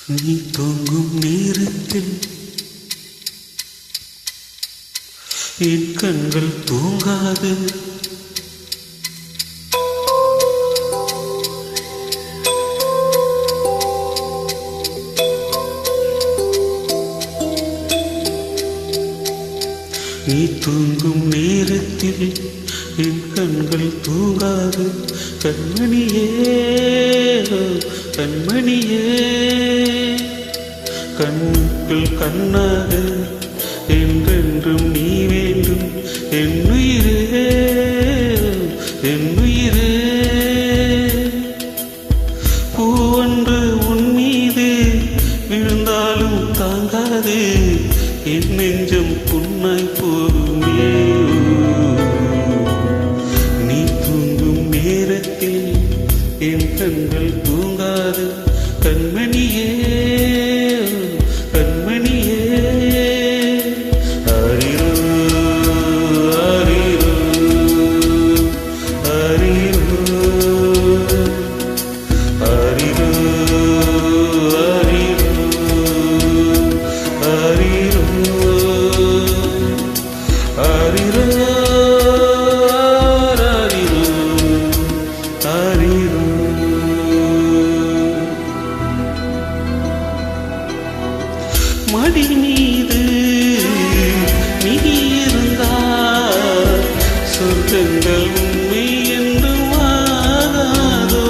நீ தூங்கும் நேரத்தில் என் கண்கள் தூங்காது. நீ தூங்கும் நேரத்தில் என் கண்கள் தூங்காது. கண்மணியே கண்மணியே, கண்ணுக்குள் கண்ணாக என்றென்றும் நீ வேண்டும். என்னுயிரே என்னுயிரே, பூவொன்று உன் மீது விழுந்தாலும் தாங்காது. என் நெஞ்சம் புண்ணாய் போகுமே. நீ தூங்கும் நேரத்தில் என் கண்கள் தூங்காது. கண்மணியே கண்மணியே, ஆரிரோ ஆரிரோ ஆரிரோ ஆரிரோ ஆரிரோ ஆரிரோ ஆரிரோ. மடி மீது நீ இருந்தால் சொர்க்கங்கள் உண்மை என்று ஆகாதோ.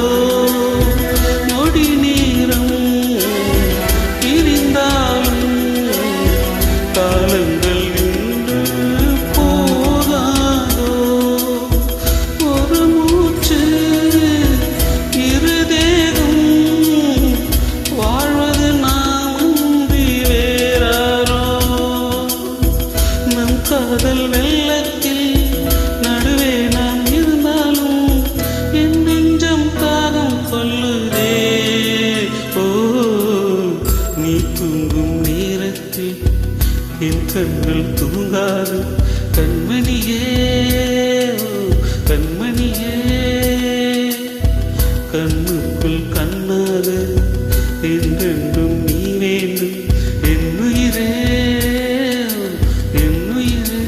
நொடி நேரம் இருந்தாலும் காலங்கள் இன்று போகாதோ. ஒரு மூச்சு இரு தேகம் வாழ்வது நாமன்றி வேறாரோ. நம் காதல் வெள்ளத்தில் நடுவே நாம் இருந்தாலும் என் நெஞ்சம் தாகம் கொள்ளுதே. ஓ, நீ தூங்கும் நேரத்தில் என் கண்கள் தூங்காது. கண்மணியே கண்மணியே, கண்ணுக்குள் கண்ணாக என்றென்றும் நீ வேண்டும். என்னுயிரே என்னுயிரே.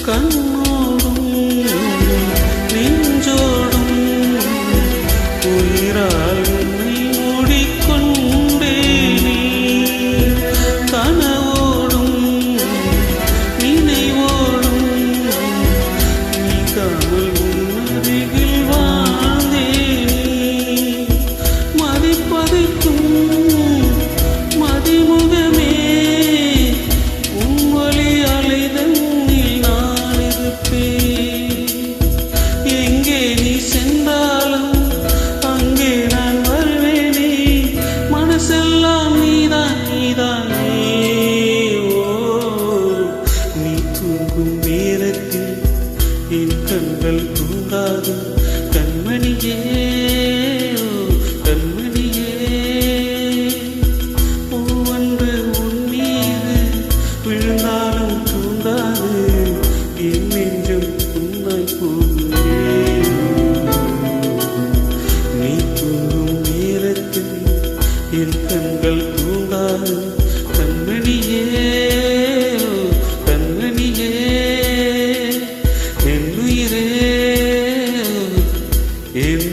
கண்ணோடும் நெஞ்சோடும் உயிரால் உன்னை மூடிக்கொண்டேனே. கனவோடும் நினைவோடும் நீக்காமல் உன்னருகில் வாழ்ந்தேனே. மதிப்பதைக்கும் மதிமுகமே உன் ஒளி அலைதன் எங்கே நீ சென்றாலும் அங்கே நான் வருவேனே. மனசெல்லாம் நீதான் நீதானே. ஓ, நீ தூங்கும் நேரத்தில் என் கண்கள் தூங்காது. கண்மணியே கண்மணியே, பூவொன்று உன் மீது விழுந்தாலும் தூங்காது. என் நெஞ்சம் புண்ணாய் போகுமே. நீ தூங்கும் நேரத்தில் என் கண்கள் தூங்காது. கண்மணியே கண்மணியே, என்னுயிரே என்